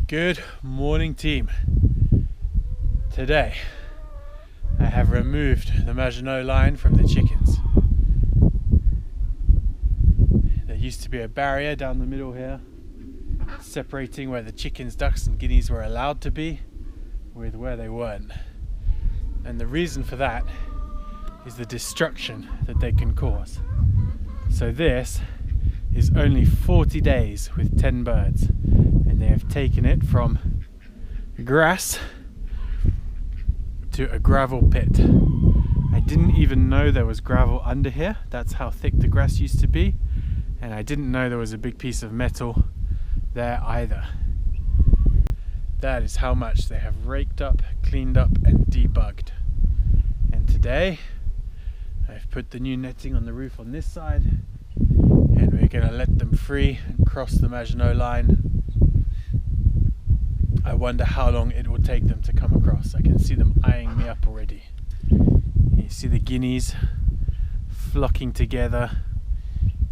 Good morning, team. Today I have removed the Maginot Line from the chickens. There used to be a barrier down the middle here separating where the chickens, ducks and guineas were allowed to be with where they weren't. And the reason for that is the destruction that they can cause. So this is only 40 days with 10 birds, and they have taken it from grass to a gravel pit. I didn't even know there was gravel under here. That's how thick the grass used to be, and I didn't know there was a big piece of metal there either. That is how much they have raked up, cleaned up and debugged. And today I've put the new netting on the roof on this side, and we're going to let them free and cross the Maginot Line. I wonder how long it will take them to come across. I can see them eyeing me up already. You see the guineas flocking together,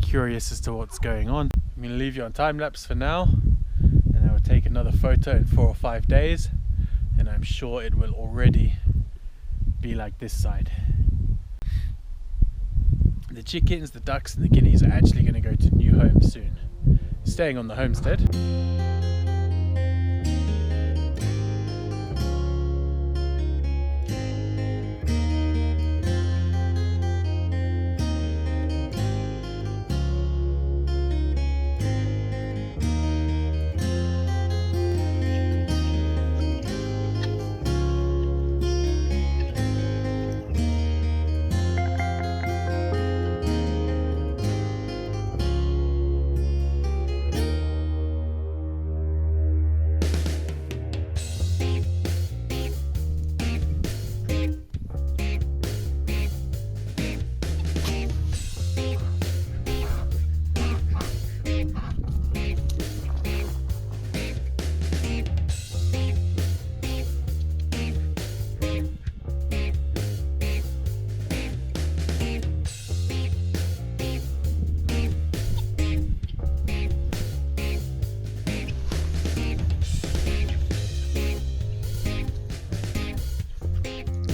curious as to what's going on. I'm going to leave you on time lapse for now, and I will take another photo in 4 or 5 days, and I'm sure it will already be like this side. The chickens, the ducks and the guineas are actually going to go to new homes soon, staying on the homestead.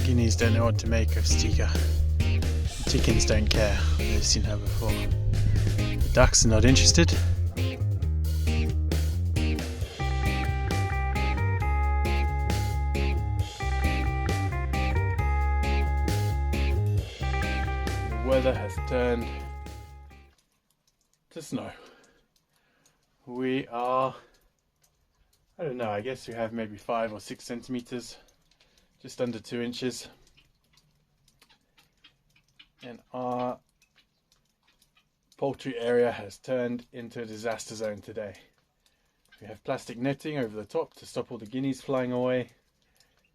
Guineas don't know what to make of Stika. The chickens don't care. They've seen her before. The ducks are not interested. The weather has turned to snow. We are, I don't know, I guess we have maybe 5 or 6 centimeters. Just under 2 inches, and our poultry area has turned into a disaster zone today. We have plastic netting over the top to stop all the guineas flying away,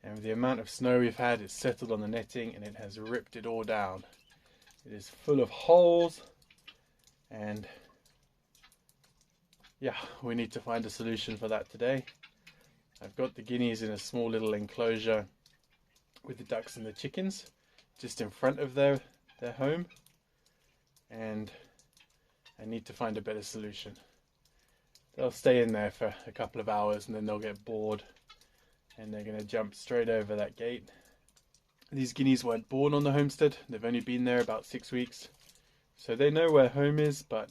and with the amount of snow we've had, it's settled on the netting and it has ripped it all down. It is full of holes, and yeah, we need to find a solution for that today. I've got the guineas in a small little enclosure with the ducks and the chickens just in front of their home, and I need to find a better solution. They'll stay in there for a couple of hours and then they'll get bored and they're going to jump straight over that gate. These guineas weren't born on the homestead, they've only been there about 6 weeks, so they know where home is, but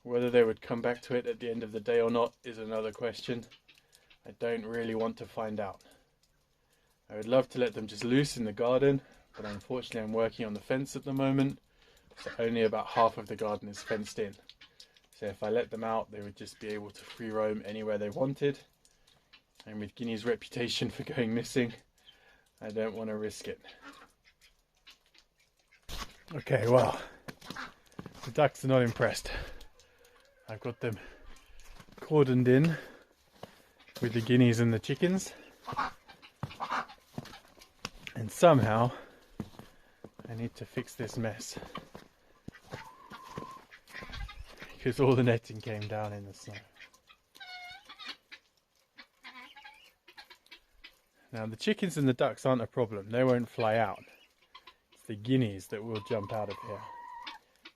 whether they would come back to it at the end of the day or not is another question. I don't really want to find out. I would love to let them just loose in the garden, but unfortunately I'm working on the fence at the moment, so only about half of the garden is fenced in. So if I let them out, they would just be able to free roam anywhere they wanted, and with Guinea's reputation for going missing, I don't want to risk it. Okay, well, the ducks are not impressed. I've got them cordoned in with the guineas and the chickens, and somehow I need to fix this mess because all the netting came down in the snow. Now the chickens and the ducks aren't a problem, they won't fly out. It's the guineas that will jump out of here,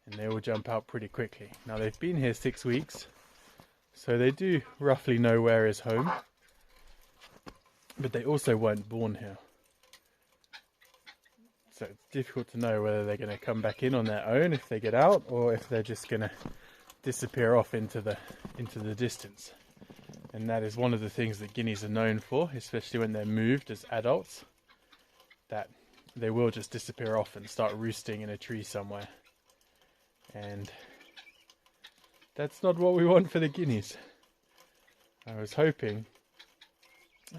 and they will jump out pretty quickly. Now they've been here 6 weeks, So they do roughly know where is home, but they also weren't born here. So it's difficult to know whether they're going to come back in on their own if they get out, or if they're just going to disappear off into the distance. And that is one of the things that Guineas are known for, especially when they're moved as adults, that they will just disappear off and start roosting in a tree somewhere. And that's not what we want for the Guineas. I was hoping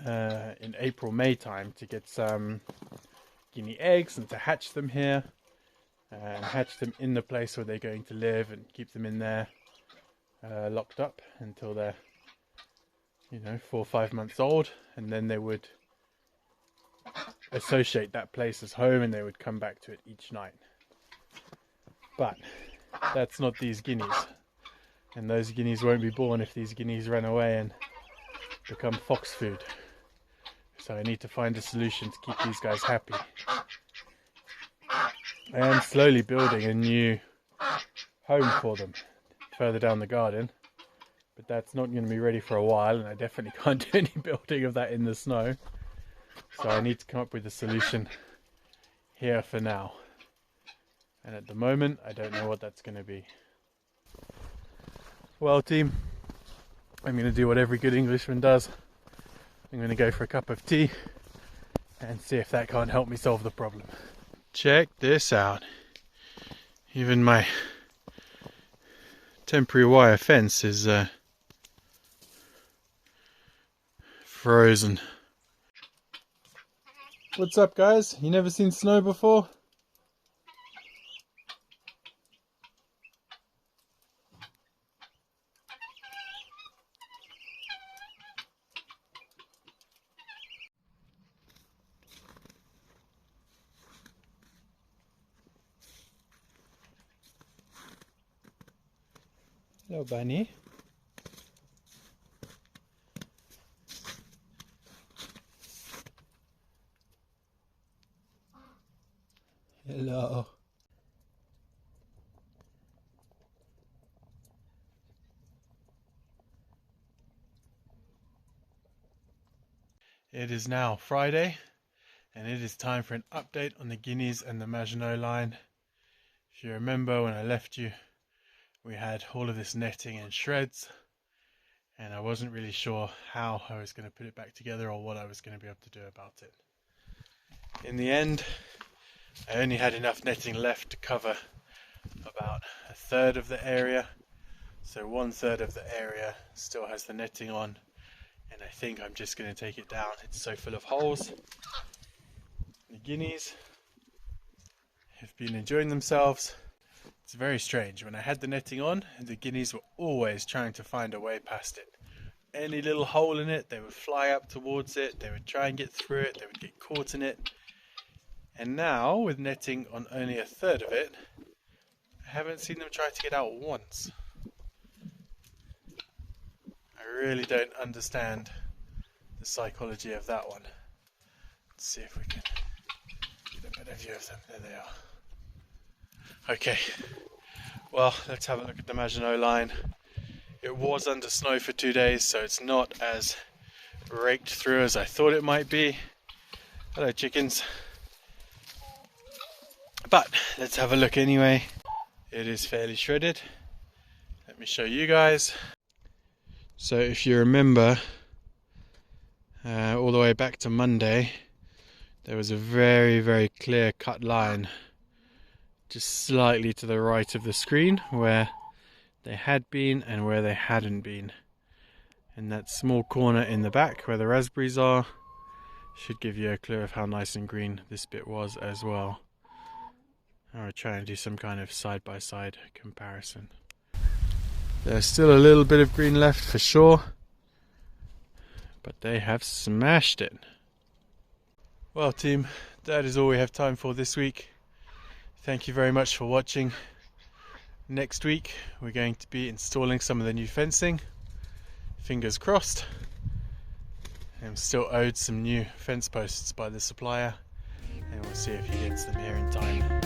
in April, May time to get some Guinea eggs and to hatch them here, and hatch them in the place where they're going to live and keep them in there locked up until they're 4 or 5 months old, and then they would associate that place as home and they would come back to it each night. But that's not these Guineas, and those Guineas won't be born if these Guineas run away and become fox food. So I need to find a solution to keep these guys happy. I am slowly building a new home for them further down the garden, but that's not going to be ready for a while, and I definitely can't do any building of that in the snow. So I need to come up with a solution here for now. And at the moment, I don't know what that's going to be. Well, team, I'm going to do what every good Englishman does. I'm going to go for a cup of tea and see if that can't help me solve the problem. Check this out. Even my temporary wire fence is frozen. What's up, guys? You never seen snow before? Hello, Bunny. Hello. It is now Friday, and it is time for an update on the Guineas and the Maginot Line. If you remember, when I left you, we had all of this netting in shreds, and I wasn't really sure how I was going to put it back together or what I was going to be able to do about it. In the end, I only had enough netting left to cover about a third of the area, so 1/3 of the area still has the netting on, and I think I'm just going to take it down. It's so full of holes. The Guineas have been enjoying themselves. It's very strange. When I had the netting on, the Guineas were always trying to find a way past it. Any little hole in it, they would fly up towards it, they would try and get through it, they would get caught in it. And now, with netting on only a third of it, I haven't seen them try to get out once. I really don't understand the psychology of that one. Let's see if we can get a better view of them. There they are. Okay, well, let's have a look at the Maginot Line. It was under snow for 2 days, so it's not as raked through as I thought it might be. Hello, chickens. But let's have a look anyway. It is fairly shredded. Let me show you guys. So if you remember, all the way back to Monday, there was a very, very clear cut line just slightly to the right of the screen where they had been and where they hadn't been. And that small corner in the back where the raspberries are should give you a clue of how nice and green this bit was as well. I'll try and do some kind of side-by-side comparison. There's still a little bit of green left for sure, but they have smashed it. Well, team, that is all we have time for this week. Thank you very much for watching. Next week we're going to be installing some of the new fencing. Fingers crossed. I'm still owed some new fence posts by the supplier, and we'll see if he gets them here in time.